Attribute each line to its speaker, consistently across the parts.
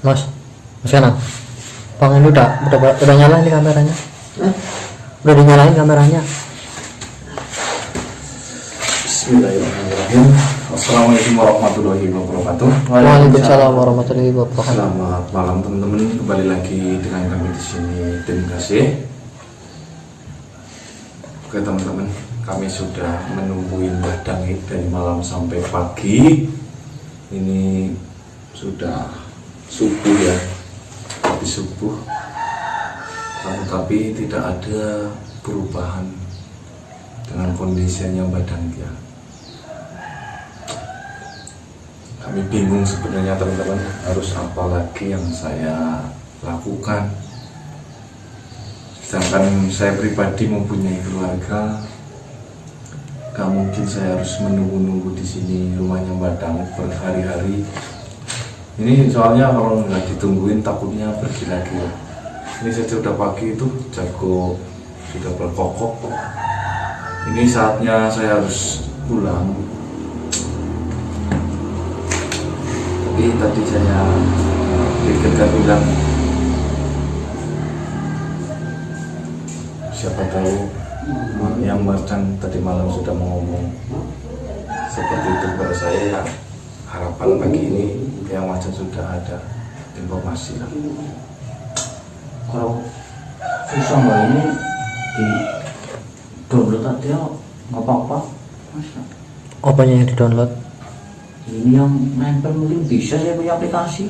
Speaker 1: Mas Kanang, Bang ini udah nyala nih kameranya? Udah dinyalain kameranya?
Speaker 2: Bismillahirrahmanirrahim. Assalamualaikum warahmatullahi wabarakatuh.
Speaker 1: Waalaikumsalam warahmatullahi wabarakatuh.
Speaker 2: Selamat malam teman-teman, kembali lagi dengan kami di sini tim kasih. Oke teman-teman, kami sudah menungguin Mbah Dangit dari malam sampai pagi. Ini sudah subuh ya, habis subuh. Tapi tidak ada perubahan dengan kondisinya Mbah Dangit ya. Kami bingung sebenarnya teman-teman, harus apa lagi yang saya lakukan. Sedangkan saya pribadi mempunyai keluarga, gak mungkin saya harus menunggu-nunggu di sini rumahnya Mbah Dangit berhari-hari. Ini soalnya kalau nggak ditungguin takutnya pergi lagi. Ini saja udah pagi itu jago sudah berkokok. Ini saatnya saya harus pulang. Tapi tadi saya pikirkan ulang, siapa tahu yang Marjan tadi malam sudah ngomong seperti itu kepada saya ya. Harapan pagi ini yang Marjan sudah ada informasi lah.
Speaker 3: Kalau susah mbak ini di download aja nggak apa-apa mas.
Speaker 1: Apanya yang di download?
Speaker 3: Ini yang nempel mungkin bisa, saya punya aplikasi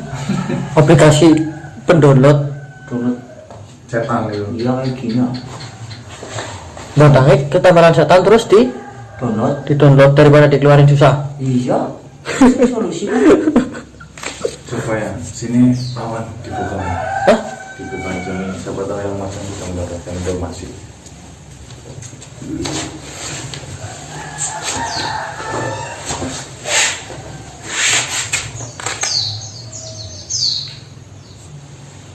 Speaker 1: Aplikasi pendownload
Speaker 3: download
Speaker 2: Cetan itu.
Speaker 3: iya kayak gini ya.
Speaker 1: Mbah Dangit ketambahan setan terus di download daripada dikeluarin susah.
Speaker 3: Iya solusi kan.
Speaker 2: Coba ya, sini awan dibuka.
Speaker 1: Hah?
Speaker 2: Dibuka aja nih, siapa tahu yang Marjan bisa mendapatkan informasi.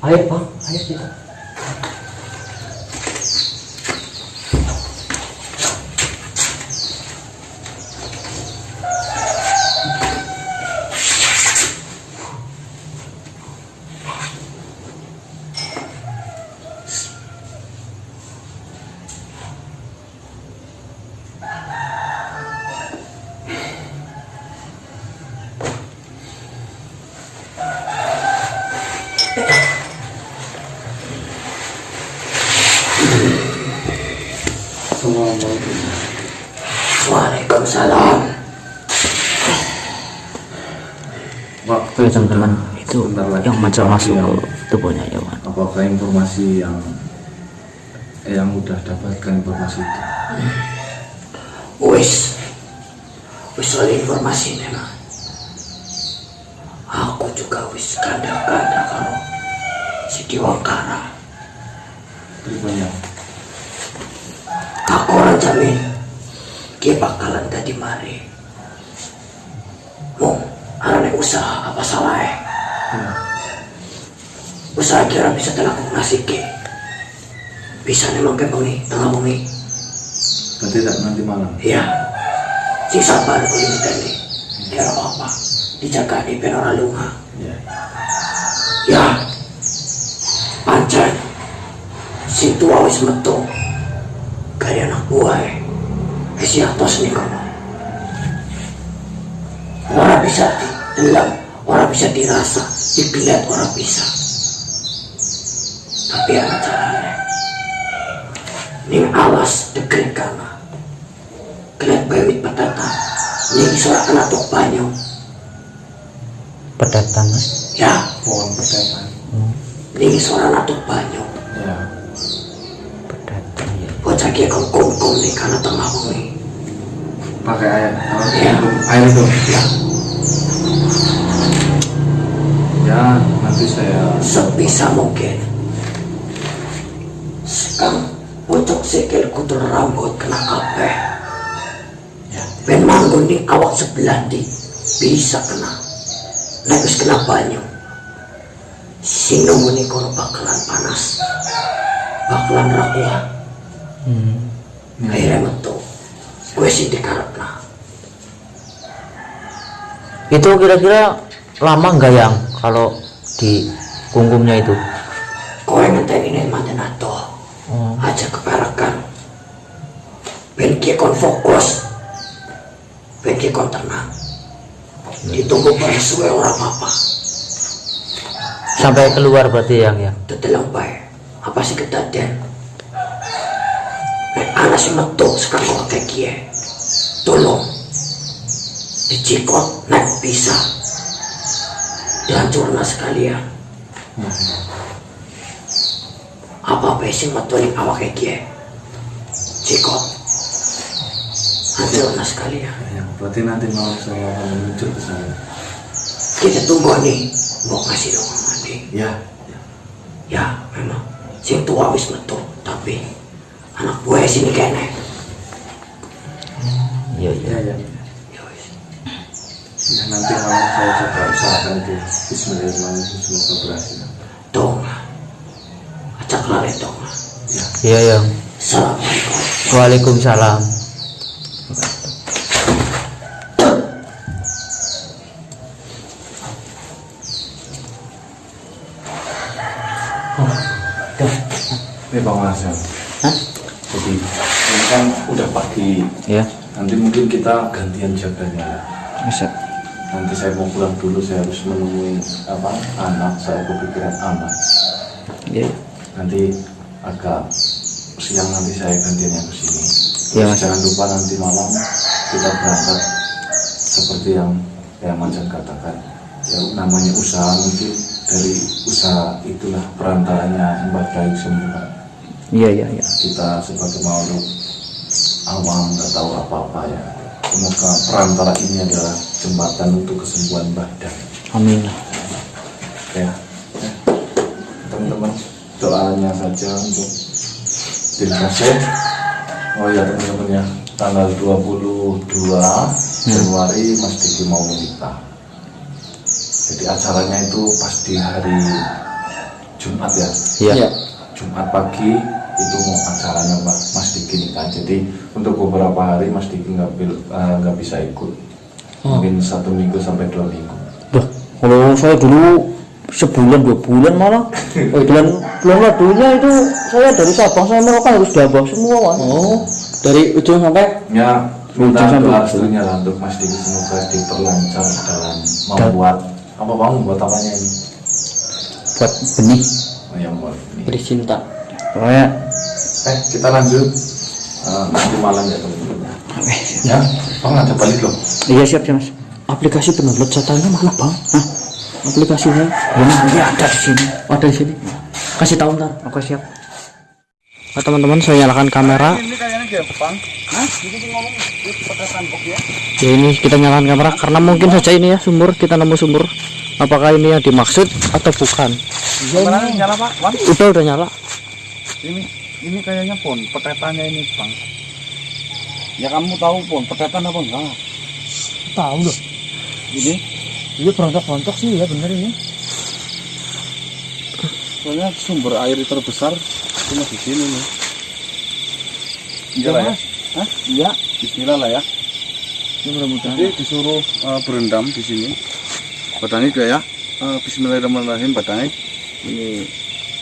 Speaker 1: Ayo Bang, ayo kita.
Speaker 3: Waalaikumsalam.
Speaker 2: Waktu
Speaker 3: Oke teman-teman, itu
Speaker 2: sebentar lagi
Speaker 3: yang macam masuk
Speaker 2: yang-
Speaker 3: ke tubuhnya Yawan.
Speaker 2: apakah informasi yang udah dapatkan informasi itu?
Speaker 3: Wis soal informasi memang aku juga wis kanda-kanda kalau si Diwangkara.
Speaker 2: Rupanya
Speaker 3: Aku orang jamin dia bakalan tadi mari. Mung, arane usaha apa salah usaha kira bisa terlaku ngasih ke. Bisa memang kepengi tengah bengi.
Speaker 2: berarti tak nanti malam.
Speaker 3: Iya. Sing sabar kuwi tadi. Kira apa? Dijaga di penora lunga.
Speaker 2: Ya.
Speaker 3: Ya. Pancen. Sing tua wis metu. Kaya anak buah isi atas nih kamu. Orang bisa ditelan, orang bisa dirasa, dilihat orang bisa. Tapi ada caranya. Ning awas dekerin kana. Kalian bawit petata. Ning suara anak tok banyu.
Speaker 1: Pedatan Mas.
Speaker 3: Ya,
Speaker 2: Pohon pedangan.
Speaker 3: ning suara anak tok banyu.
Speaker 2: Ya.
Speaker 1: Pedatan ya.
Speaker 3: Bocah kia kong nih kana tengah bengi.
Speaker 2: Pakai air.
Speaker 3: Ya.
Speaker 2: Air itu.
Speaker 3: Ya,
Speaker 2: Ya, nanti saya.
Speaker 3: sebisa mungkin. Sekarang bocok sikil kudu rambut kena kabeh.
Speaker 2: Ya.
Speaker 3: Ben manggon ning awak sebelah di bisa kena. Nek wis kena banyu. Sing nunggu kono bakalan panas. Bakalan rakuan. Akhirnya metu. Gue sih dikarepna.
Speaker 1: Itu kira-kira lama nggak yang kalau di punggungnya itu.
Speaker 3: Kau yang ngenteni manten ato.
Speaker 1: Oh.
Speaker 3: Aja keparakan. Ben kon fokus. Ben kon tenang. Ditunggu bareng suwe ora apa-apa.
Speaker 1: Sampai keluar berarti yang ya.
Speaker 3: Tetelang bae. Apa sih kedaden? Anak sing metu sekarang kayak kie. Tolong dicikot naik bisa dihancurna sekalian. Apa sing metu ning awak kayak kie? Cikot hancurna sekalian.
Speaker 2: Ya, berarti nanti malam saya akan menuju ke sana.
Speaker 3: Kita tunggu nih, mau kasih dong mandi.
Speaker 2: Ya,
Speaker 3: Ya memang sing tua wis metu, tapi anak buah sini kene.
Speaker 1: Iya iya.
Speaker 2: ya.
Speaker 3: Ya wis.
Speaker 2: Ya, nanti malam saya coba usahakan itu. Bismillahirrahmanirrahim, semoga berhasil.
Speaker 3: Dong. Acak lale dong.
Speaker 2: Ya.
Speaker 1: Iya yang.
Speaker 3: Assalamualaikum.
Speaker 1: Waalaikumsalam.
Speaker 2: Ini Bang Marcel.
Speaker 1: Hah?
Speaker 2: Jadi ini kan udah pagi.
Speaker 1: Ya.
Speaker 2: Nanti mungkin kita gantian jaganya.
Speaker 1: Bisa.
Speaker 2: Nanti saya mau pulang dulu, saya harus menemui anak saya, kepikiran anak.
Speaker 1: Iya.
Speaker 2: Nanti agak siang nanti saya gantian yang kesini.
Speaker 1: Iya,
Speaker 2: Terus
Speaker 1: Mas.
Speaker 2: jangan lupa nanti malam kita berangkat seperti yang Macan katakan. Ya namanya usaha, mungkin dari usaha itulah perantaranya Mbak Daik semua.
Speaker 1: Iya iya iya.
Speaker 2: Kita sebagai makhluk awam nggak tahu apa-apa ya. Semoga perantara ini adalah jembatan untuk kesembuhan badan.
Speaker 1: Amin.
Speaker 2: Ya, teman-teman, doanya saja untuk tim kaset. Oh ya teman-teman ya, tanggal 22 Januari Mas Diki mau menikah. Jadi acaranya itu pasti hari Jumat ya.
Speaker 1: Iya.
Speaker 2: Jumat pagi itu mau acaranya Mas Diki nikah. Jadi untuk beberapa hari Mas Diki nggak bisa ikut. Mungkin 1 minggu sampai 2 minggu.
Speaker 1: Duh, kalau saya dulu sebulan 2 bulan malah. bulan ladunya itu saya dari Sabang sampai Merauke harus dabang semua Mas. Oh, dari ujung sampai
Speaker 2: Ya, minta
Speaker 1: Ujung sampai
Speaker 2: doa
Speaker 1: ujung.
Speaker 2: restunya lah untuk Mas Diki, semoga diperlancar dalam membuat buat apanya ini?
Speaker 1: buat benih
Speaker 2: Oh ya, buat ini.
Speaker 1: bercinta. Pokoknya
Speaker 2: Kita lanjut nanti malam ya teman-teman. Ya, Bang ada balik loh.
Speaker 1: iya siap ya Mas. Aplikasi pendownload catanya mana Bang? Hah? Aplikasinya? Ya ada di sini. Ada di sini. Kasih tahu ntar. Oke siap. Nah, teman-teman saya nyalakan kamera.
Speaker 2: Ini kayaknya gampang. Hah? Jadi ngomong pakai sandbox ya.
Speaker 1: Ya ini kita nyalakan kamera karena mungkin saja ini ya sumur, kita nemu sumur. Apakah ini yang dimaksud atau bukan?
Speaker 2: Gimana nyala Pak? Wan?
Speaker 1: Udah nyala.
Speaker 2: Ini kayaknya pon petetannya ini Bang. Ya kamu tahu pon petetan apa enggak?
Speaker 1: Tahu loh.
Speaker 2: Ini
Speaker 1: Iya berontak-berontak sih ya bener ini.
Speaker 2: soalnya sumber air terbesar cuma di sini nih. Iya lah ya. Hah?
Speaker 1: Iya.
Speaker 2: Bismillah lah ya.
Speaker 1: Ini mudah-mudahan.
Speaker 2: Jadi disuruh berendam di sini. Batangik ya. Bismillahirrahmanirrahim Batangik.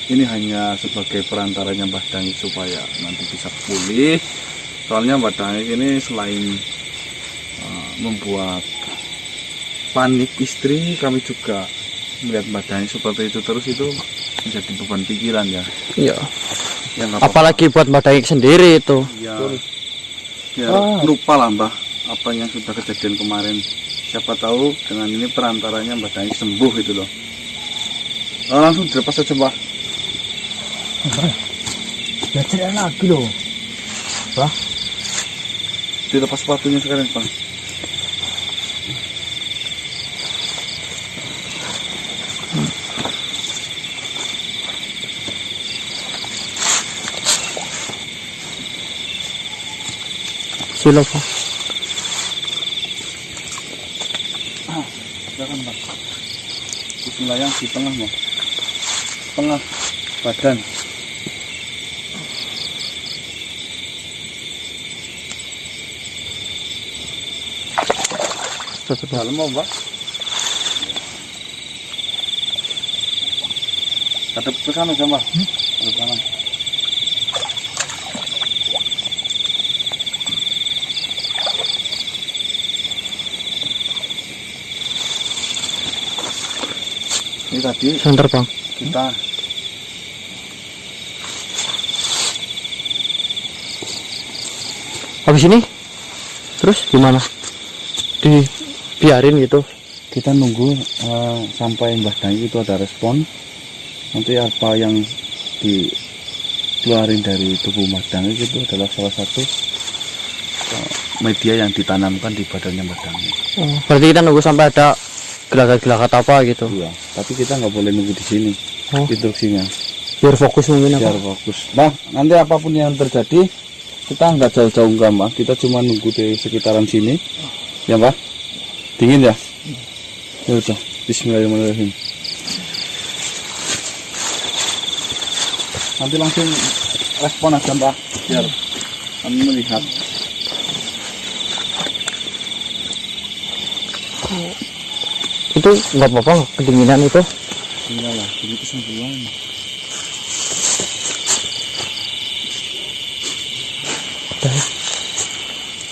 Speaker 2: Ini hanya sebagai perantaranya Mbah Dangik supaya nanti bisa pulih. Soalnya Mbah Dangik ini selain membuat panik istri, kami juga melihat Mbah Dangik seperti itu terus itu menjadi beban pikiran ya.
Speaker 1: Iya.
Speaker 2: Ya nggak apa-apa.
Speaker 1: Apalagi buat Mbak Daik sendiri itu.
Speaker 2: Ya lupa lah Mbah apa yang sudah kejadian kemarin. Siapa tahu dengan ini perantaranya Mbah Dangik sembuh itu loh. Langsung dilepas aja Mbah.
Speaker 1: Ya cerita lagi loh. Bah.
Speaker 2: Dilepas sepatunya sekarang Bang.
Speaker 1: Silo Pak.
Speaker 2: Silakan Bang. Bismillah yang di tengah Bang. Tengah badan. Dalam mau Mbak? Kadep ke sana aja, Mbak. Kadep kanan. Ini tadi
Speaker 1: Sebentar bang.
Speaker 2: kita
Speaker 1: Habis ini terus gimana? Dibiarin gitu?
Speaker 2: kita nunggu sampai Mbah Dangi itu ada respon. Nanti apa yang dikeluarin dari tubuh Mbah Dangi itu adalah salah satu media yang ditanamkan di badannya Mbah Dangi.
Speaker 1: Oh, berarti kita nunggu sampai ada gelagat-gelagat apa gitu?
Speaker 2: Iya, tapi kita nggak boleh nunggu di sini.
Speaker 1: Oh.
Speaker 2: Instruksinya
Speaker 1: Biar fokus mungkin apa?
Speaker 2: biar fokus. Nah, nanti apapun yang terjadi kita nggak jauh-jauh nggak, Mbak. Kita cuma nunggu di sekitaran sini, ya Mbak. Dingin ya? Ya udah. Bismillahirrahmanirrahim. Nanti langsung respon aja, Mbak, biar kami melihat.
Speaker 1: Itu nggak apa-apa kedinginan itu?
Speaker 2: Enggak lah, ini kesembuhan.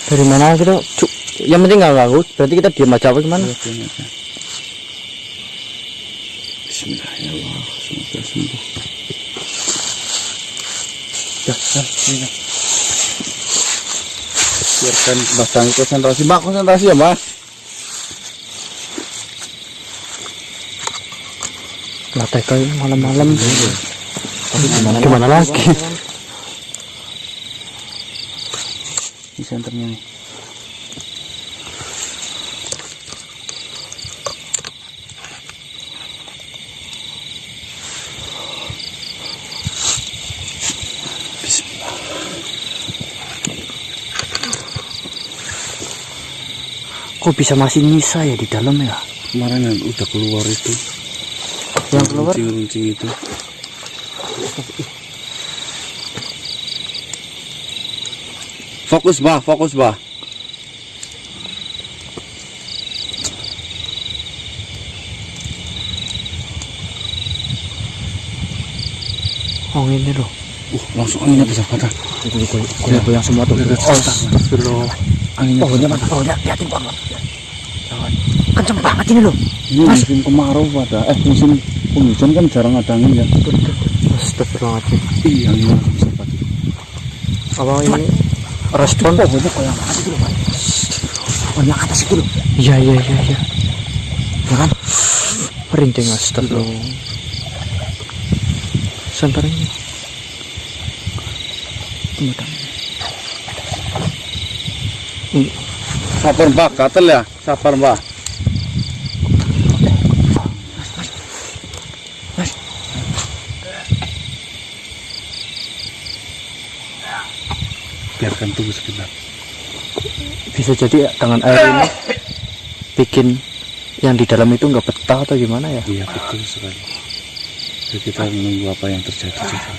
Speaker 1: Dari mana kita? Yang penting nggak ganggu. Berarti kita diam aja apa gimana?
Speaker 2: Bismillahirrahmanirrahim. Semoga sembuh. Ya, ya. Biarkan Mbah Dangi konsentrasi. Mbak, konsentrasi ya, Mbak.
Speaker 1: Latih kayak malam-malam. Tapi gimana lagi?
Speaker 2: Di senternya nih. Bismillah.
Speaker 1: Kok bisa masih nyisa ya di dalam ya?
Speaker 2: Kemarin yang udah keluar itu.
Speaker 1: Yang keluar?
Speaker 2: Runcing itu. Fokus, Bah, fokus, Bah.
Speaker 1: Oh ini loh.
Speaker 2: Langsung anginnya bisa patah.
Speaker 1: Itu goyang semua tuh. Oh, astagfirullah.
Speaker 2: Anginnya
Speaker 1: Pohonnya mana? Oh, lihatin banget. Jangan. Kenceng banget ini loh.
Speaker 2: ini musim kemarau pada musim penghujan kan jarang ada angin ya.
Speaker 1: Astagfirullahaladzim.
Speaker 2: Iya, anginnya bisa patah.
Speaker 1: Apa ini? Respon
Speaker 3: Pohonnya koyak atas itu loh, Pak. Pohonnya atas itu loh.
Speaker 1: Iya. Ya kan? Merinding astagfirullah. Sebentar ini.
Speaker 2: Sabar, Mbak, gatel ya. Sabar, Mbak. Biarkan tunggu sebentar.
Speaker 1: Bisa jadi ya, dengan air ini bikin yang di dalam itu nggak betah atau gimana ya?
Speaker 2: Iya, betul sekali. Jadi kita menunggu apa yang terjadi coba.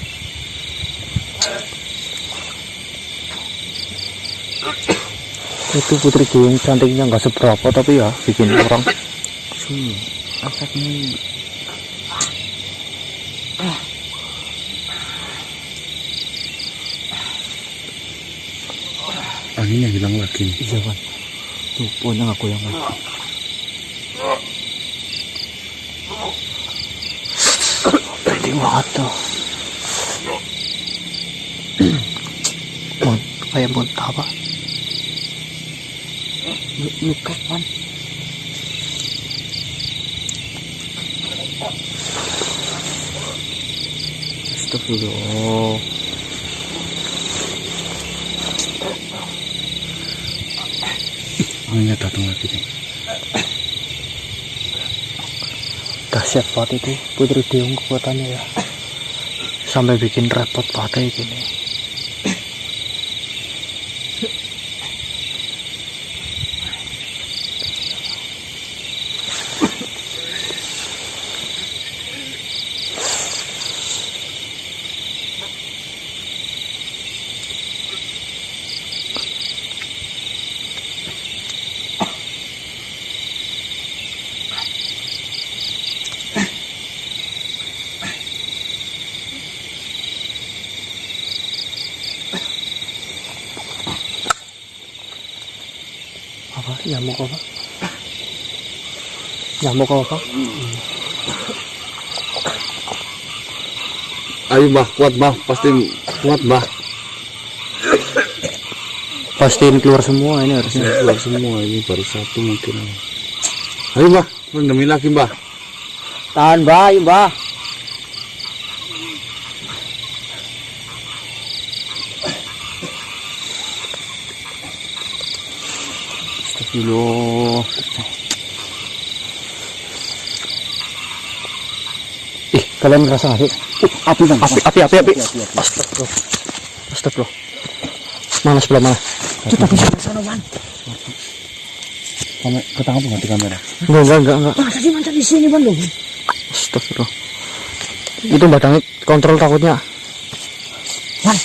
Speaker 1: Itu putri duyung cantiknya nggak seberapa tapi ya bikin orang
Speaker 2: Efeknya anginnya hilang lagi nih.
Speaker 1: iya kan. Tuh pohonnya nggak goyang lagi. Penting banget tuh. Mon, kayak muntah apa? Luka kan? Astagfirullah.
Speaker 2: Anginnya datang lagi nih.
Speaker 1: Dahsyat banget itu putri duyung kekuatannya ya. Sampai bikin repot banget gini. Nyamuk apa? Nyamuk apa?
Speaker 2: Ayo Mbah, kuat Mbah, pasti kuat Mbah.
Speaker 1: Pastiin keluar semua ini harusnya.
Speaker 2: Keluar semua, ini baru satu mungkin. Ayo Mbah, demi lagi Mbah.
Speaker 1: Tahan Mbah, ayo Mbah. Astagfirullah. Ih, kalian ngerasa nggak sih? Api bang, api. Astagfirullah. Astagfirullah. Mana sebelah mana?
Speaker 3: Itu tapi sebelah sana, Wan.
Speaker 2: Kamu ketangkap nggak di kamera?
Speaker 1: Enggak.
Speaker 3: Masa sih mantan di sini, Wan, loh?
Speaker 1: Astagfirullah. Itu badangnya kontrol takutnya.
Speaker 3: Wan.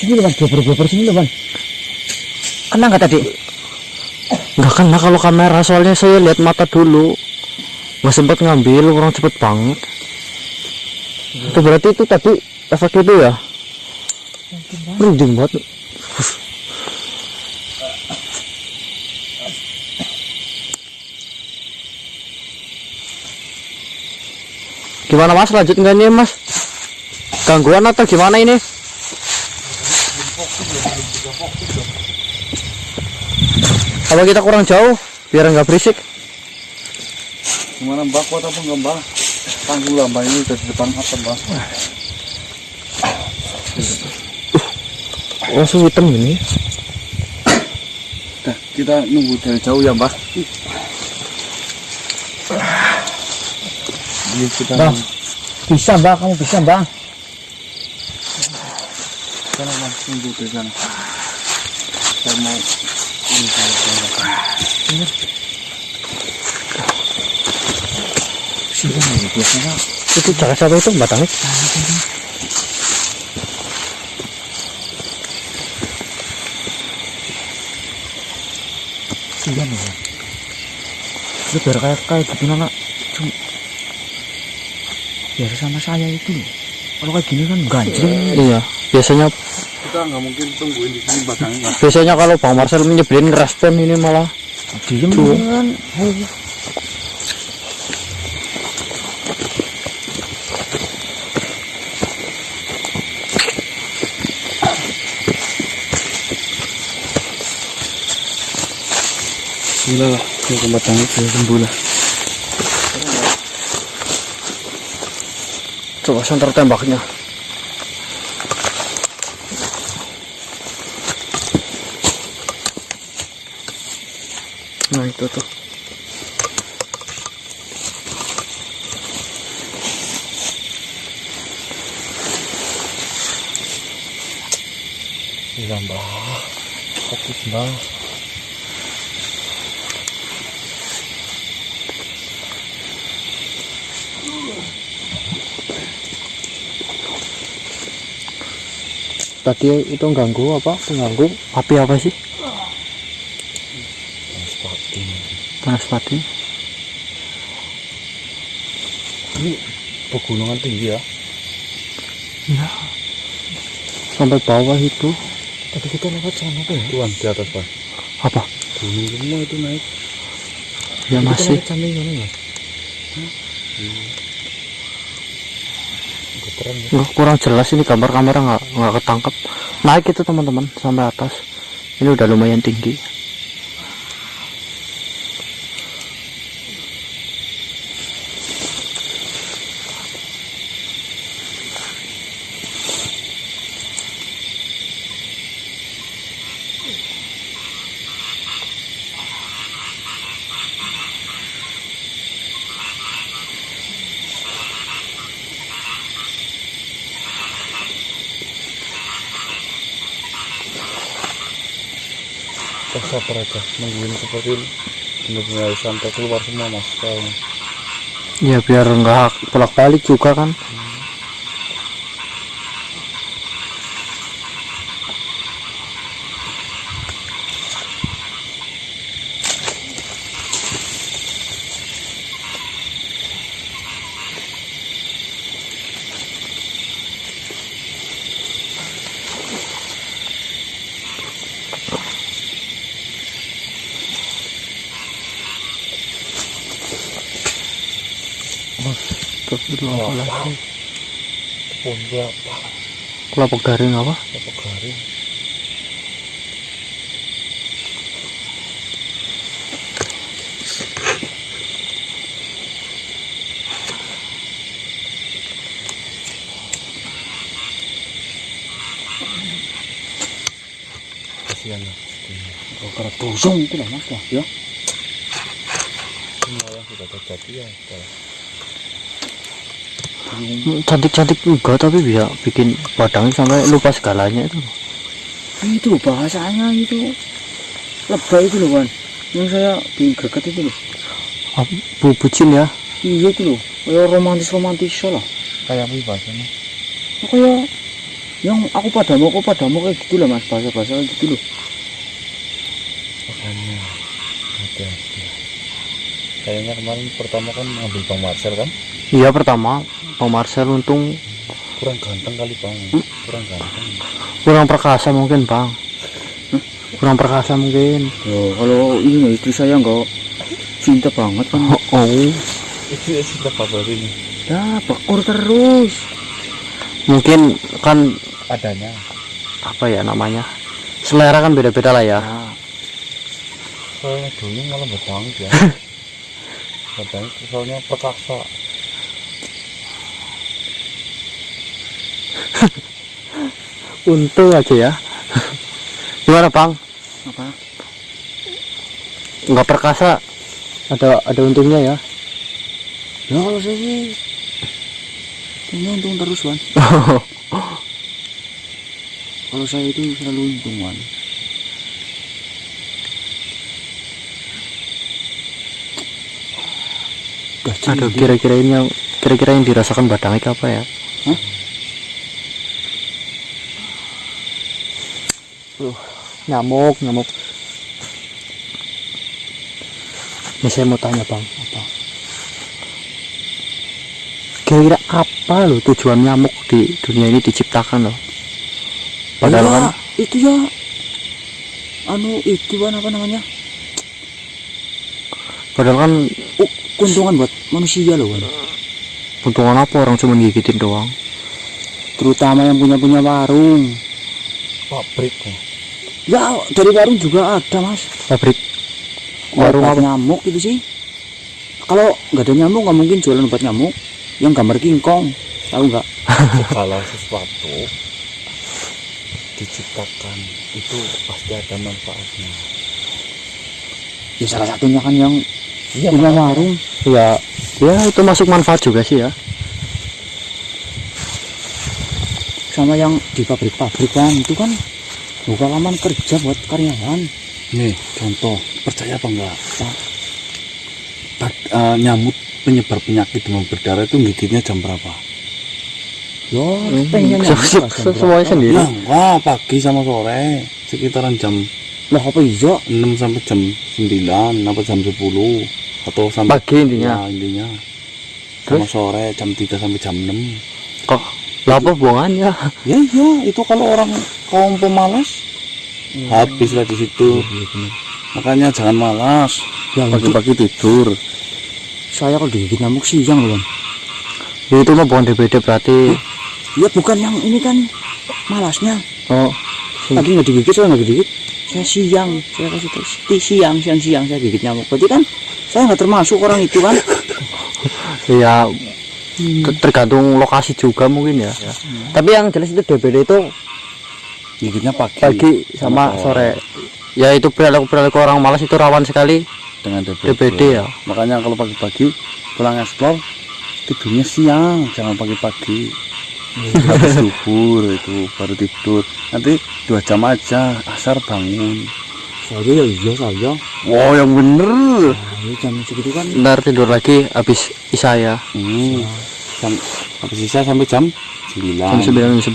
Speaker 3: Sini, Wan. Geber sini, Wan. Kena nggak tadi?
Speaker 1: Nggak kena kalau kamera, soalnya saya lihat mata dulu. Nggak sempat ngambil, orang cepet banget. Itu berarti itu tadi efek itu ya? Merinding banget. Gimana Mas, lanjut nggak nih Mas? Gangguan atau gimana ini? Apa kita kurang jauh biar nggak berisik?
Speaker 2: Gimana Mbah, kuat apa enggak Mbah? Tangguh lah Mbah, ini udah di depan apa Mbah?
Speaker 1: Langsung hitam gini.
Speaker 2: Nah, kita nunggu dari jauh ya Mbah. Iya kita
Speaker 3: Bang, bisa Mbak, kamu bisa Bang.
Speaker 2: sana Mbah, nunggu dari sana. Saya mau ini
Speaker 3: Sini lagi biasanya.
Speaker 1: Itu cara siapa itu batangnya?
Speaker 3: Iya nih. Itu biar kayak gitu nak. Cuma biar sama saya itu. Kalau kayak gini kan ganjil.
Speaker 1: Iya, biasanya
Speaker 2: kita nggak mungkin tungguin di sini batangnya.
Speaker 1: biasanya kalau Bang Marcel menyebelin ngerespon ini malah
Speaker 3: Diem
Speaker 1: Tuh.
Speaker 3: kan.
Speaker 2: Gila lah, ke batangnya ke sembulah.
Speaker 1: coba center tembaknya. Nah itu tuh.
Speaker 2: Gila Mbah, fokus Mbah.
Speaker 1: Tadi itu ganggu apa? Pengganggu api apa sih? Panas pati.
Speaker 2: Ini pegunungan tinggi ya?
Speaker 1: Iya. Sampai bawah itu.
Speaker 3: Tadi kita lewat sana apa ya?
Speaker 2: Tuan di atas Pak.
Speaker 1: Apa?
Speaker 2: Gunung semua itu naik.
Speaker 1: Ya masih.
Speaker 3: Kita lewat sana ya, Mas.
Speaker 2: Geteran ya.
Speaker 1: Nggak, kurang jelas ini gambar kamera nggak ketangkep. Naik itu teman-teman sampai atas. Ini udah lumayan tinggi.
Speaker 2: Kita sabar aja, nungguin seperti ini. Benar-benar sampai keluar semua Mas. Kayaknya.
Speaker 1: Ya biar nggak bolak-balik juga kan. Astagfirullahaladzim.
Speaker 2: Pun berapa?
Speaker 1: Kelapa garing apa?
Speaker 2: Apa garing? Kasihan lah.
Speaker 3: Kalau kosong itu lah mas lah ya.
Speaker 2: Semua yang sudah terjadi ya.
Speaker 1: Cantik-cantik juga tapi bisa bikin padangnya sampai lupa segalanya itu.
Speaker 3: Itu bahasanya itu lebay itu loh kan. Yang saya bikin greget itu loh.
Speaker 1: Bucin ya.
Speaker 3: Iya itu loh. Kayak romantis lah.
Speaker 2: Kayak apa bahasanya?
Speaker 3: Kayak yang aku padamu kayak gitu lah mas, bahasa kayak gitu loh.
Speaker 2: Makanya hati-hati. Kayaknya kemarin pertama kan ngambil Bang Marcel kan?
Speaker 1: Iya pertama Bang Marcel untung
Speaker 2: Kurang ganteng kali Bang. Kurang ganteng.
Speaker 1: kurang perkasa mungkin Bang. Kurang perkasa mungkin.
Speaker 3: Oh, kalau ini istri saya enggak cinta banget kan.
Speaker 1: Oh.
Speaker 2: Itu ya sudah kabar ini.
Speaker 3: Ya pekur terus.
Speaker 1: Mungkin kan
Speaker 2: Adanya.
Speaker 1: apa ya namanya? Selera kan beda-beda lah ya.
Speaker 2: Soalnya dulu malah bertanggung ya. Bertanggung soalnya perkasa.
Speaker 1: Untung aja ya. Gimana Bang?
Speaker 3: Apa?
Speaker 1: Nggak perkasa. Ada untungnya ya.
Speaker 3: Ya kalau saya sih ini untung terus kan. Kalau saya itu selalu untung kan.
Speaker 1: Aduh, kira-kira yang dirasakan badangnya apa ya?
Speaker 3: Hah?
Speaker 1: Nyamuk. Ini saya mau tanya Bang, apa? Kira-kira apa loh tujuan nyamuk di dunia ini diciptakan loh? Padahal
Speaker 3: ya,
Speaker 1: kan
Speaker 3: itu ya itu kan apa namanya?
Speaker 1: Padahal kan
Speaker 3: Keuntungan buat manusia loh kan.
Speaker 1: untungan apa orang cuma gigitin doang?
Speaker 3: Terutama yang punya warung.
Speaker 2: Pabrik kok.
Speaker 3: Ya dari warung juga ada mas.
Speaker 1: Pabrik warung
Speaker 3: Obat
Speaker 1: apa?
Speaker 3: nyamuk itu sih. Kalau nggak ada nyamuk nggak mungkin jualan obat nyamuk. Yang gambar King Kong, tahu nggak?
Speaker 2: Segala sesuatu diciptakan itu pasti ada manfaatnya.
Speaker 3: Ya salah satunya kan yang
Speaker 2: Iya,
Speaker 3: punya warung.
Speaker 1: Ya itu masuk manfaat juga sih ya.
Speaker 3: Sama yang di pabrik-pabrik kan itu kan buka laman kerja buat karyawan.
Speaker 2: Nih contoh, percaya apa enggak? Nyamuk penyebar penyakit demam berdarah itu gigitnya jam berapa?
Speaker 3: Ya pengen
Speaker 1: Semuanya sendiri.
Speaker 2: Nah, wah pagi sama sore sekitaran jam
Speaker 3: lah apa iya?
Speaker 2: 6 sampai jam 9 apa jam 10 atau sampai
Speaker 1: Pagi intinya.
Speaker 2: Ya, intinya.
Speaker 1: Terus?
Speaker 2: Sama sore jam 3 sampai jam 6.
Speaker 1: Kok lah apa buangannya?
Speaker 2: Ya iya, itu kalau orang kaum pemalas habislah di situ. Makanya jangan malas.
Speaker 3: Ya,
Speaker 2: Pagi-pagi tidur.
Speaker 3: Saya kalau digigit nyamuk siang loh kan.
Speaker 1: Ya, itu mah bukan DBD berarti.
Speaker 3: Ya bukan yang ini kan malasnya.
Speaker 1: Oh,
Speaker 3: Tadi nggak digigit, saya nggak digigit. Saya saya kasih tahu siang saya gigit nyamuk. Berarti kan saya nggak termasuk orang itu kan.
Speaker 1: ya tergantung lokasi juga mungkin ya. Tapi yang jelas itu DBD itu
Speaker 2: Gigitnya
Speaker 1: pagi sama sore. Ya itu perilaku orang malas itu rawan sekali
Speaker 2: dengan
Speaker 1: DBD ya.
Speaker 2: Makanya kalau pagi-pagi pulang eksplor tidurnya siang, jangan pagi-pagi. Habis subuh itu baru tidur. Nanti 2 jam aja asar bangun.
Speaker 3: Saya ya iya saya.
Speaker 2: Wow, yang bener.
Speaker 3: Ini jam segitu kan.
Speaker 1: Ntar tidur lagi habis isya ya.
Speaker 2: Jam habis sisa sampai jam 9.
Speaker 1: Jam 9 10.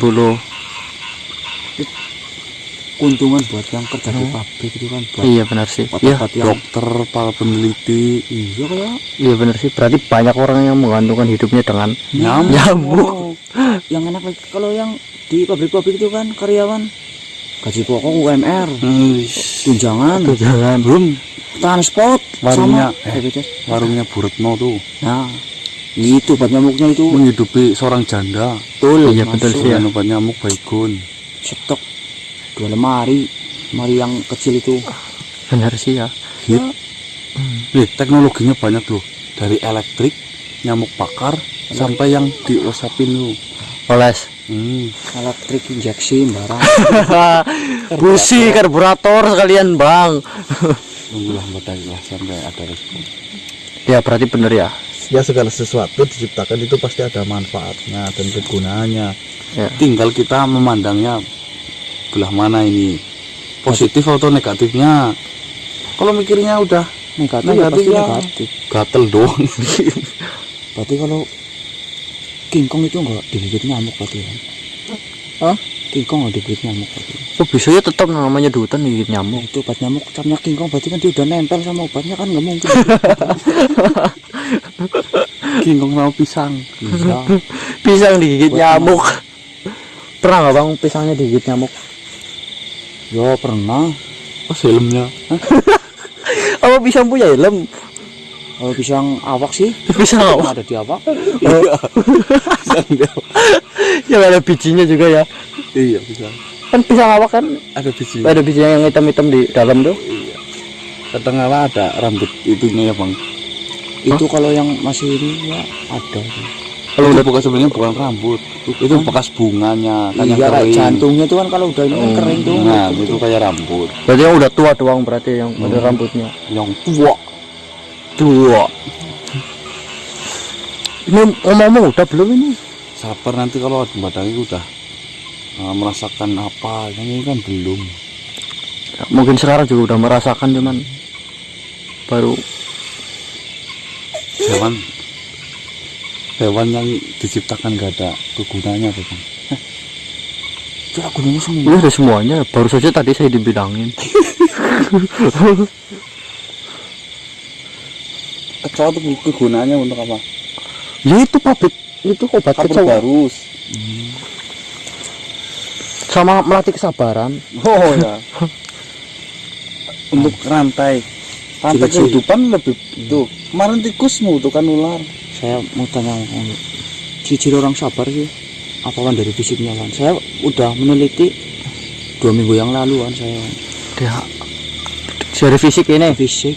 Speaker 3: Keuntungan buat yang kerja di pabrik itu kan buat
Speaker 1: Iya benar sih. Iya.
Speaker 3: yang
Speaker 2: Dokter, para peneliti,
Speaker 3: iya kayak
Speaker 1: Iya benar sih. Berarti banyak orang yang menggantungkan hidupnya dengan nyamuk.
Speaker 3: yang enak lagi kalau yang di pabrik-pabrik itu kan karyawan gaji pokok UMR, tunjangan,
Speaker 1: Jangan.
Speaker 2: belum
Speaker 3: transport
Speaker 2: warungnya
Speaker 3: sama BPJS.
Speaker 2: warungnya Bu Retno tuh.
Speaker 3: Nah,
Speaker 4: Itu obat nyamuknya itu menghidupi seorang janda.
Speaker 1: Betul, iya betul sih ya.
Speaker 4: Dengan obat nyamuk Baygon. Stok 2 lemari yang kecil itu.
Speaker 1: Benar sih ya.
Speaker 4: Hit. Teknologinya banyak loh. Dari elektrik, nyamuk bakar, sampai yang diusapin lu.
Speaker 1: Oles.
Speaker 4: Elektrik injeksi barang.
Speaker 1: Busi karburator sekalian bang.
Speaker 4: Tunggulah lah sampai ada respon.
Speaker 1: Ya berarti bener ya.
Speaker 4: Ya segala sesuatu diciptakan itu pasti ada manfaatnya dan kegunaannya.
Speaker 1: Ya.
Speaker 4: Tinggal kita memandangnya belah mana ini, positif atau negatifnya. Kalau mikirnya udah negatif ya negatif. Gatel doang. Berarti kalau King Kong itu enggak digigit nyamuk berarti ya?
Speaker 1: Hah?
Speaker 4: King Kong enggak digigit nyamuk berarti.
Speaker 1: Oh bisa ya tetap namanya di hutan digigit nyamuk.
Speaker 4: Itu obat nyamuk capnya King Kong berarti kan dia udah nempel sama obatnya kan nggak mungkin. King Kong sama pisang bisa.
Speaker 1: Pisang digigit nyamuk. Pernah nggak bang pisangnya digigit nyamuk?
Speaker 4: Ya pernah. Pas helmnya.
Speaker 1: Apa pisang punya helm?
Speaker 4: Kalau pisang awak sih.
Speaker 1: Pisang awak
Speaker 4: Ada di awak.
Speaker 1: yang ada bijinya juga ya.
Speaker 4: Iya pisang.
Speaker 1: Kan pisang awak kan
Speaker 4: Ada biji.
Speaker 1: ada bijinya yang hitam-hitam di dalam tuh.
Speaker 4: Iya. Kadang-kala ada rambut itunya ya bang. Itu kalau yang masih ini ya ada. Kalau udah bukan sebenarnya bukan rambut, itu bekas bunganya. Kan yang
Speaker 1: Iya, kayak
Speaker 4: kering.
Speaker 1: jantungnya tuh kan kalau udah ini kan kering tuh.
Speaker 4: Nah itu kayak rambut.
Speaker 1: Berarti yang udah tua doang berarti yang ada rambutnya.
Speaker 4: Yang tua.
Speaker 1: Tua. Ini ngomong udah belum ini?
Speaker 4: Sabar nanti kalau badannya udah merasakan apa, ini kan belum.
Speaker 1: Ya, mungkin sekarang juga udah merasakan cuman baru
Speaker 4: hewan yang diciptakan gak ada kegunaannya apa bang? Itu gunanya semua.
Speaker 1: ya udah semuanya. Baru saja tadi saya dibilangin.
Speaker 4: Kecoa itu kegunaannya untuk apa?
Speaker 1: Ya itu pabrik itu obat kecoa
Speaker 4: Barus.
Speaker 1: sama melatih kesabaran.
Speaker 4: Oh ya. Untuk rantai kehidupan lebih itu. Kemarin tikus membutuhkan ular. Saya mau tanya ciri orang sabar sih. Apaan dari fisiknya kan? Saya udah meneliti 2 minggu yang lalu kan saya.
Speaker 1: Ya dari fisik ini
Speaker 4: Fisik.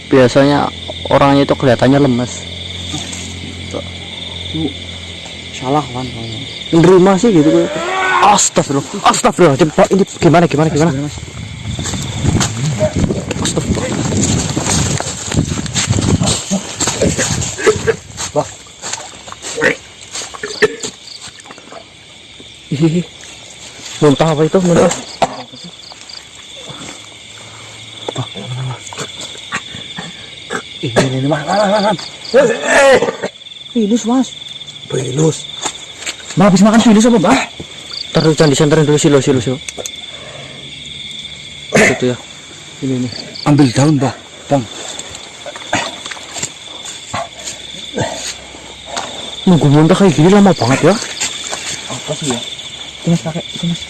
Speaker 1: biasanya orangnya itu kelihatannya lemes.
Speaker 4: Salah kan saya.
Speaker 1: Menerima sih gitu. Astagfirullah. Astagfirullah. Pak ini gimana? Astagfirullah.
Speaker 4: Wah.
Speaker 1: Ih, muntah apa itu? Muntah.
Speaker 4: Ini mas. Pilus mas. Pilus. Mau habis makan pilus apa mbak?
Speaker 1: Taruh jangan disenterin dulu silo. Itu ya. Ini.
Speaker 4: Ambil daun mbak. Bang.
Speaker 1: Nunggu muntah kayak gini lama banget ya.
Speaker 4: Apa sih ya? Itu mas pakai. Itu mas.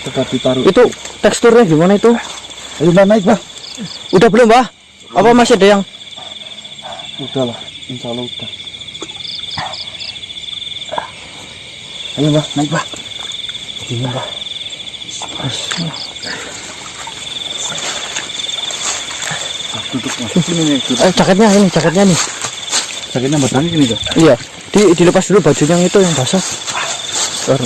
Speaker 4: Tetap ditaruh.
Speaker 1: Itu teksturnya gimana itu?
Speaker 4: Ayo mbak naik mbak.
Speaker 1: Udah belum, Mbah? Apa masih ada yang?
Speaker 4: Udah lah. Insya Allah udah. Ayo mbak naik mbak. Ini mbak. Duduk mas. Sini nih.
Speaker 1: Jaketnya nih.
Speaker 4: Sakitnya mbak tangki gini dah.
Speaker 1: Iya. Dilepas dulu bajunya yang itu yang basah. Baru.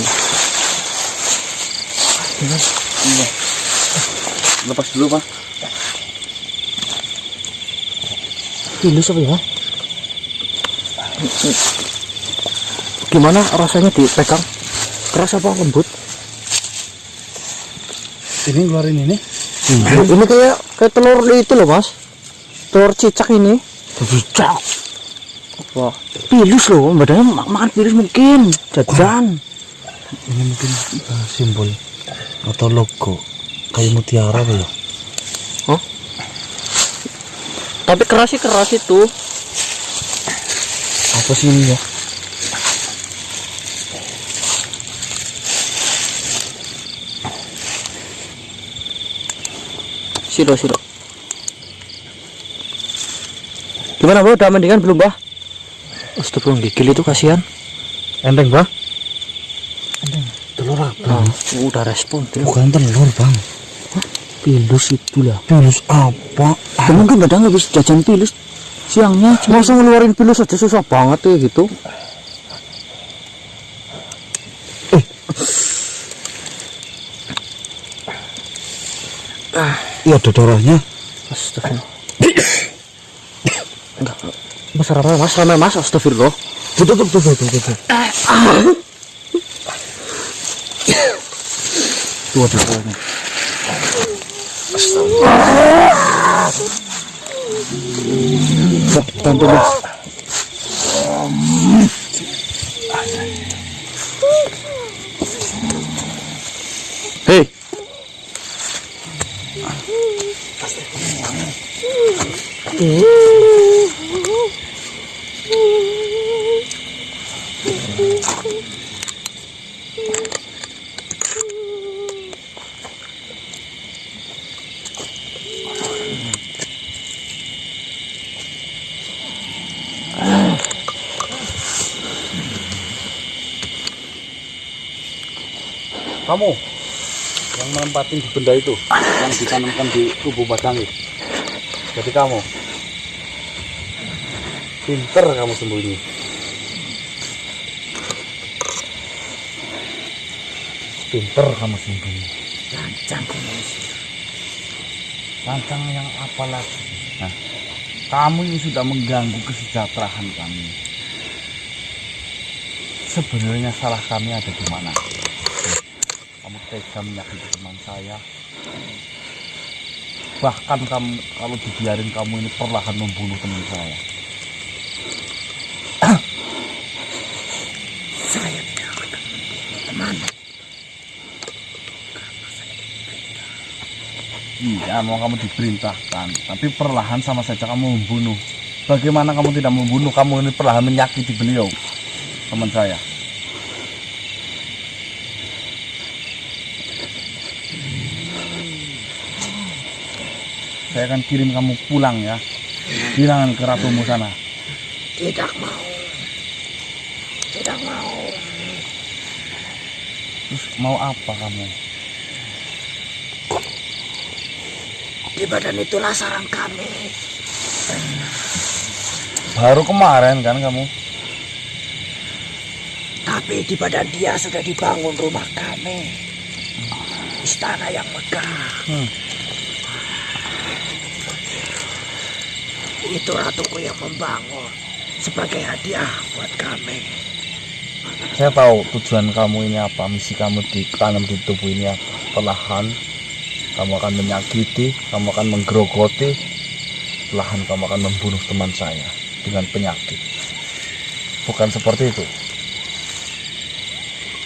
Speaker 4: Lepas dulu pak.
Speaker 1: Pilus apa ya? Gimana rasanya dipegang? Keras apa lembut?
Speaker 4: Ini ngeluarin ini.
Speaker 1: Ini kayak telur itu loh, Mas. Telur cicak ini.
Speaker 4: Cicak.
Speaker 1: Wah, pilus loh. Badannya makan pilus mungkin. Jajan.
Speaker 4: Ini mungkin simbol atau logo kayak mutiara apa ya?
Speaker 1: Hah? Tapi keras itu.
Speaker 4: Apa sih ini ya?
Speaker 1: Siro. Gimana Mbah, udah mendingan belum Mbah? Astagfirullah, gigil itu kasihan. Enteng Mbah?
Speaker 3: Telur apa?
Speaker 1: Udah respon.
Speaker 3: Bukan telur bang.
Speaker 1: Pilus itu lah.
Speaker 3: Pilus apa?
Speaker 1: Mungkin kadang habis jajan pilus siangnya cuma langsung ngeluarin pilus aja susah banget ya gitu.
Speaker 3: Iya ada darahnya.
Speaker 1: Astagfirullah. Enggak. Mas ramai mas, astagfirullah.
Speaker 3: Tutup.
Speaker 1: Tuh ada darahnya. Bantu mas. Hei.
Speaker 4: Kamu yang menempatin di benda itu yang ditanamkan di tubuh Badangit. Jadi kamu pinter kamu sembunyi. Pinter kamu sembunyi.
Speaker 3: Lancang manusia.
Speaker 4: Lancang yang apa lagi? Nah, kamu ini sudah mengganggu kesejahteraan kami. Sebenarnya salah kami ada di mana? Kamu tega menyakiti teman saya. Bahkan kamu kalau dibiarin kamu ini perlahan membunuh teman saya.
Speaker 3: Saya tidak akan membunuh teman.
Speaker 4: Iya, mau kamu diperintahkan, tapi perlahan sama saja kamu membunuh. Bagaimana kamu tidak membunuh? Kamu ini perlahan menyakiti beliau, teman saya. Saya akan kirim kamu pulang ya. Bilangan ke ratumu sana.
Speaker 3: Tidak mau.
Speaker 4: Terus mau apa kamu?
Speaker 3: Di badan itulah sarang kami.
Speaker 4: Baru kemarin kan kamu?
Speaker 3: Tapi di badan dia sudah dibangun rumah kami. Istana yang megah. Itu ratuku yang membangun sebagai hadiah buat kami.
Speaker 4: Saya tahu tujuan kamu ini apa, misi kamu ditanam di tubuh ini apa. Perlahan kamu akan menyakiti, kamu akan menggerogoti, perlahan kamu akan membunuh teman saya dengan penyakit. Bukan seperti itu.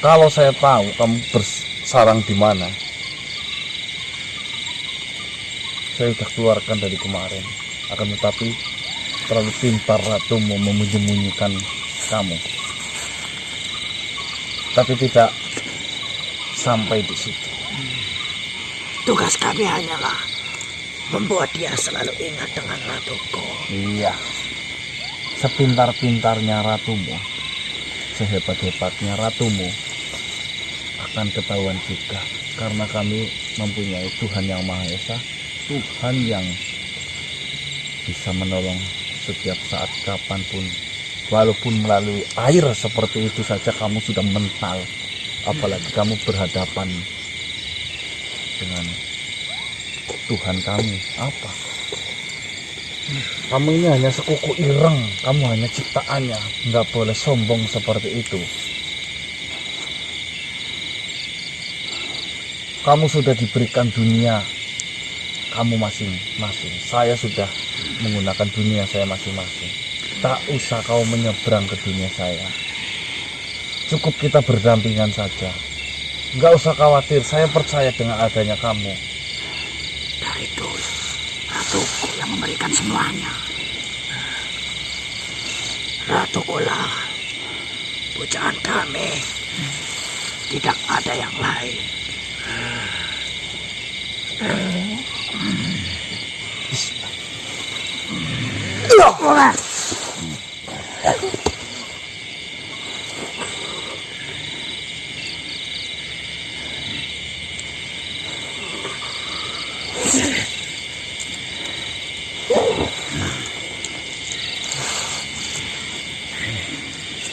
Speaker 4: Kalau saya tahu kamu bersarang di mana, saya sudah keluarkan dari kemarin. Akan tetapi terlalu pintar ratumu menyembunyikan kamu. Tapi tidak sampai di situ.
Speaker 3: Tugas kami hanyalah membuat dia selalu ingat dengan ratuku.
Speaker 4: Iya. Sepintar-pintarnya ratumu, sehebat-hebatnya ratumu, akan ketahuan juga. Karena kami mempunyai Tuhan yang Maha Esa, Tuhan yang bisa menolong setiap saat kapanpun. Walaupun melalui air seperti itu saja kamu sudah mental, apalagi kamu berhadapan dengan Tuhan kami. Apa? Kamu ini hanya sekuku ireng, kamu hanya ciptaannya, nggak boleh sombong seperti itu. Kamu sudah diberikan dunia kamu masing-masing. Saya sudah menggunakan dunia saya masing-masing. Tak usah kau menyeberang ke dunia saya. Cukup kita berdampingan saja. Nggak usah khawatir, saya percaya dengan adanya kamu.
Speaker 3: Dari dulu ratuku yang memberikan semuanya. Ratuku lah pujian kami. Tidak ada yang lain.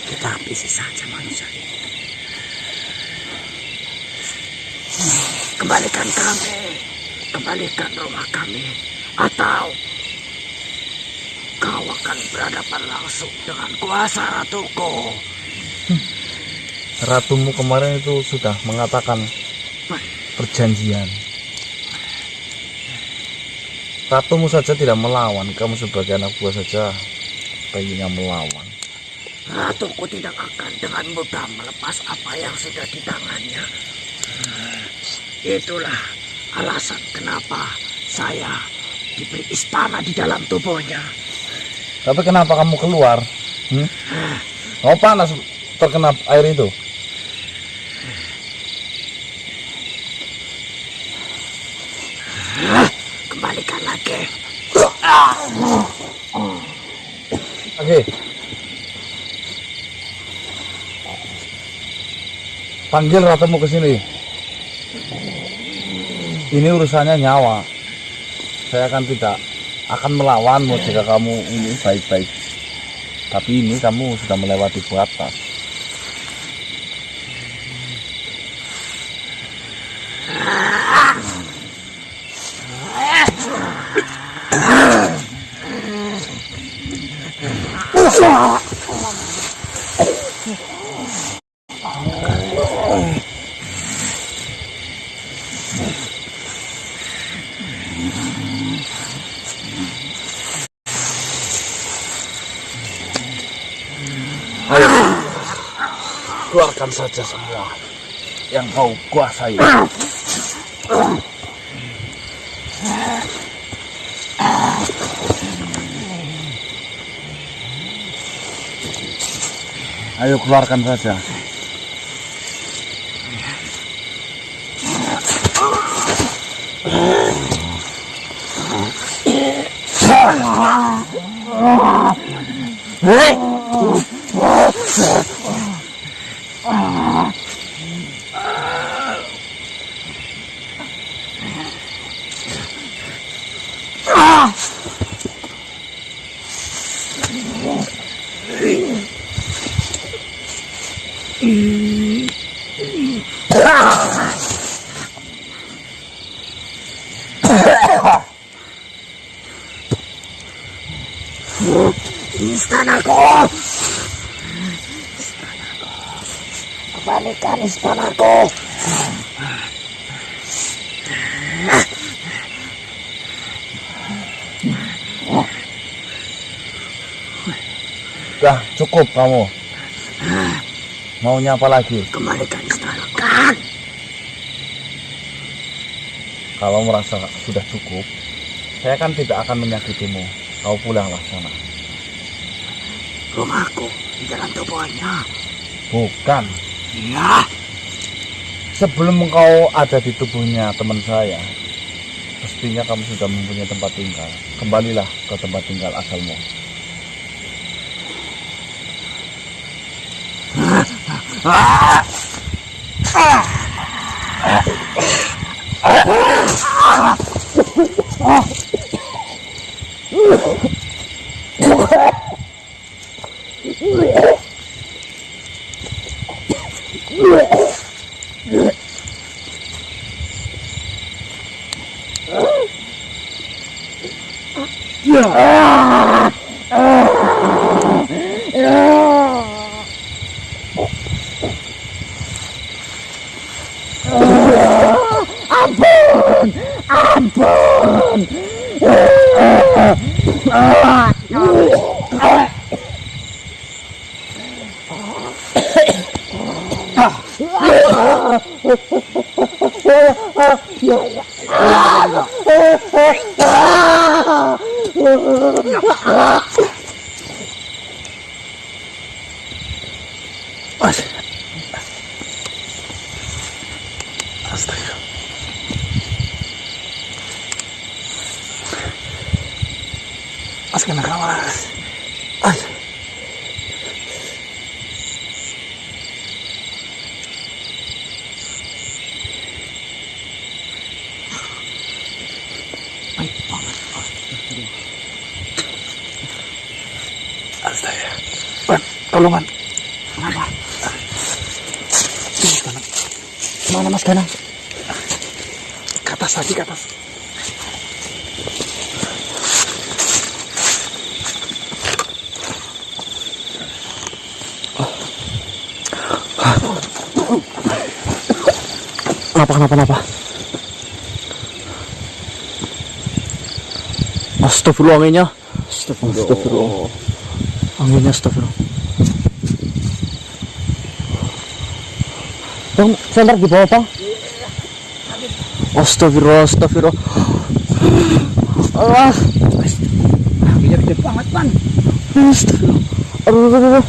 Speaker 3: Kita habisi saja manusia ini. Kembalikan kami, kembalikan rumah kami, atau kau akan berhadapan langsung dengan kuasa ratuku.
Speaker 4: Ratumu kemarin itu sudah mengatakan perjanjian. Ratumu saja tidak melawan, kamu sebagai anak buah saja pengennya melawan.
Speaker 3: Ratuku tidak akan dengan mudah melepas apa yang sudah di tangannya. Itulah alasan kenapa saya diberi istana di dalam tubuhnya.
Speaker 4: Tapi kenapa kamu keluar? Kamu panas terkena air itu?
Speaker 3: Kembalikan lagi.
Speaker 4: Oke. Panggil ratumu ke sini. Ini urusannya nyawa. Saya tidak akan melawanmu jika kamu ini baik-baik. Tapi ini kamu sudah melewati batas. Ayo, keluarkan saja semua yang kau kuasai. Ayo keluarkan saja.
Speaker 3: Istanaku. Kembalikan istanaku.
Speaker 4: Dah cukup kamu. Maunya apa lagi?
Speaker 3: Kembalikan istanaku.
Speaker 4: Kalau merasa sudah cukup, saya kan tidak akan menyakitimu. Kau pulanglah sana.
Speaker 3: Rumahku di dalam tubuhnya.
Speaker 4: Bukan.
Speaker 3: Iya.
Speaker 4: Sebelum kau ada di tubuhnya teman saya, pastinya kamu sudah mempunyai tempat tinggal. Kembalilah ke tempat tinggal asalmu.
Speaker 1: Astaga. Masuk ke kamar. Tolongan. Mana Mas Ganang? Ke atas lagi, ke atas. Kenapa? Astagfirullah anginnya. Astagfirullah. Anginnya astagfirullah. Bang, senter di bawah, Bang. Astagfirullah. Allah.
Speaker 3: Anginnya gede banget, Pan.
Speaker 1: Astagfirullah. Aduh.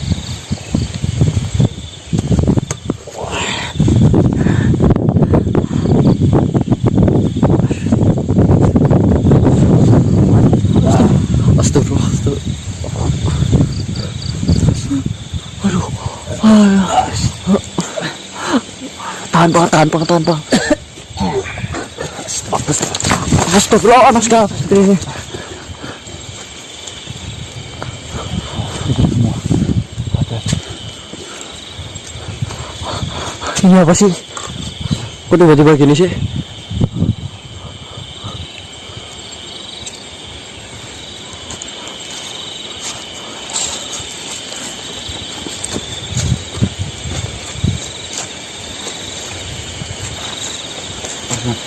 Speaker 1: Astagfirullah. Aduh. Tahan bang. Astagfirullah, Mas Gal. Ini apa sih? Kok tiba-tiba gini sih?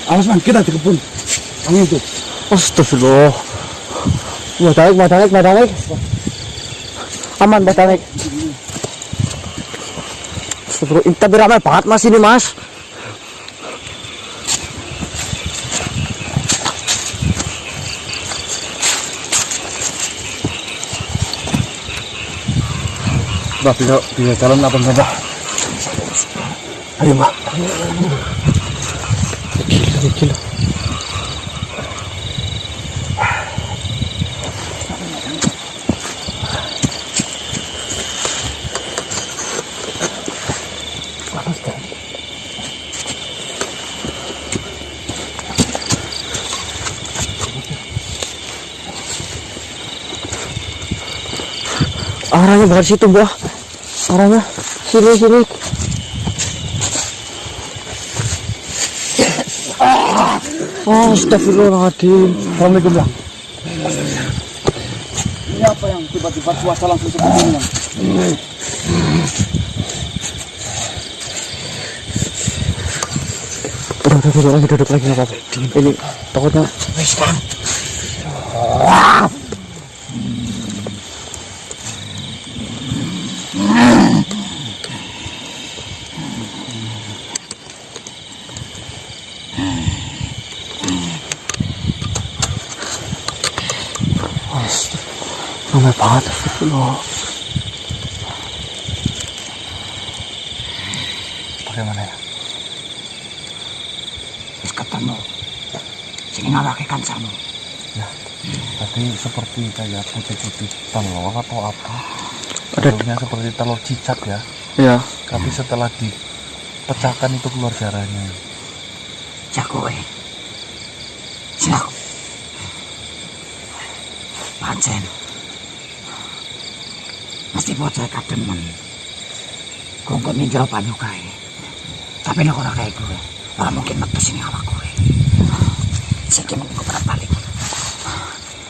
Speaker 3: Awas Man, kita di kebun. Angin itu.
Speaker 1: Astagfirullah. Batarik. Aman batarik. Astagfirullah, tapi ramai banget Mas ini, Mas.
Speaker 4: Mbak, bisa jalan apa enggak, Mbak?
Speaker 1: Ayo, Mbak. Gila. Arahnya bukan situ, Mbak. Arahnya sini. Astagfirullahaladzim.
Speaker 3: Assalamualaikum, Bang. Ini apa yang tiba-tiba cuaca langsung seperti ini, Bang?
Speaker 1: Udah, duduk lagi, nggak apa-apa. Ini takutnya. Ramai banget, astagfirullah.
Speaker 3: Bagaimana ya? Terus ketemu. Sini ngawake kancamu.
Speaker 4: Ya, tadi seperti kayak putih-putih telur atau apa?
Speaker 1: Ada
Speaker 4: telurnya seperti telur cicak ya.
Speaker 1: Ya.
Speaker 4: Tapi setelah dipecahkan itu keluar darahnya.
Speaker 3: Jagoe. Siap. Pancen. Mesti bocah kademen. Kongkon ninjau banyu kae. Tapi nek ora kae gue, ora mungkin metu sini awak gue. Siki mengko balik.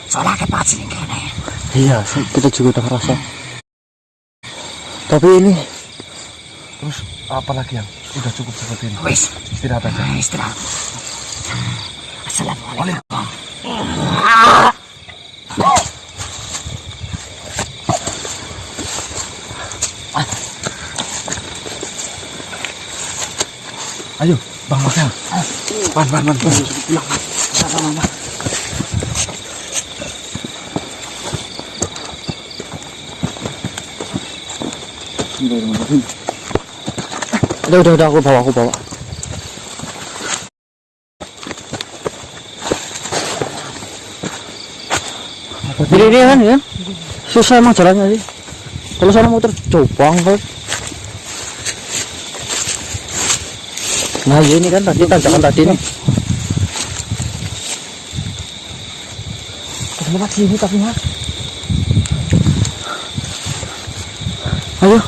Speaker 3: Soalnya ke paci ning kene.
Speaker 1: Iya, kita juga udah ngerasa. Tapi ini
Speaker 4: Terus apa lagi yang udah cukup seperti ini?
Speaker 3: Wis,
Speaker 4: Istirahat aja.
Speaker 3: istirahat. Assalamualaikum.
Speaker 4: Ayo, Bang Marcel. Ban.
Speaker 3: Sama-sama.
Speaker 1: udah aku bawa. Jadi ini kan ya, susah emang jalannya sih. Kalau sana muter cobang kan. Nah ini kan tadi tanjakan tadi nih. Lewat sini tapi Mas. Ayo.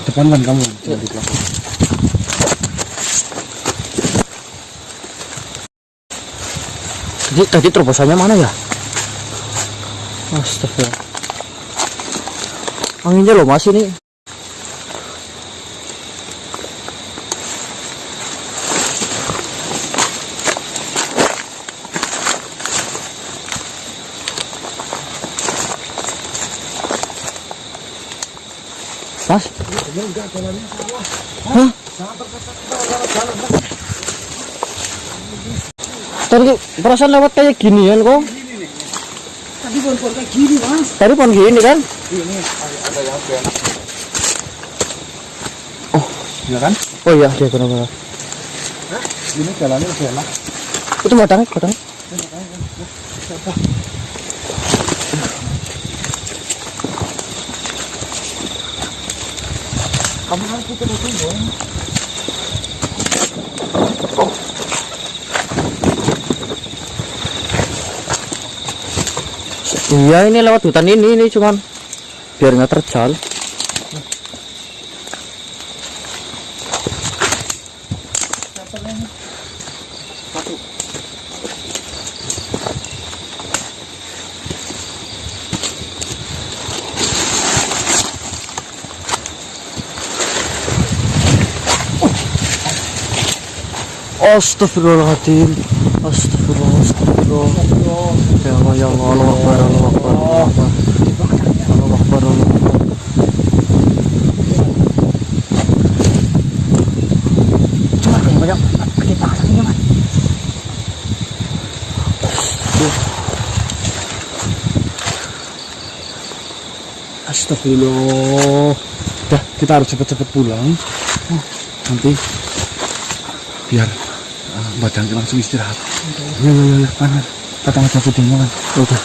Speaker 4: Depan kan kamu.
Speaker 1: Tadi terobosannya mana ya? Astagfirullah. Anginnya loh mas ini. Mas? Hah? Tadi perasaan lewat kayak ginian kok.
Speaker 3: Tadi pohon kayak gini mas.
Speaker 1: Tadi pohon gini kan?
Speaker 3: Ini ada yang enak.
Speaker 4: Iya kan?
Speaker 1: Oh iya, dia benar-benar.
Speaker 4: Ini jalannya lebih enak.
Speaker 1: Itu batangnya.
Speaker 3: Kamu harus putar itu dong.
Speaker 1: Iya, ini lewat hutan ini cuman biar nggak terjal. Astagfirullahaladzim. Astagfirullah. Ya Allah, ya Allah, Allah Akbar, Allah Akbar, Allah Akbar, Allah Akbar, Allah Akbar.
Speaker 3: Cuma yang banyak gede tangannya mas.
Speaker 4: Astagfirullah. Dah, kita harus cepet-cepet pulang. Nanti biar badan langsung istirahat. Ya, mana? Kata macam itu kan.
Speaker 1: Udah.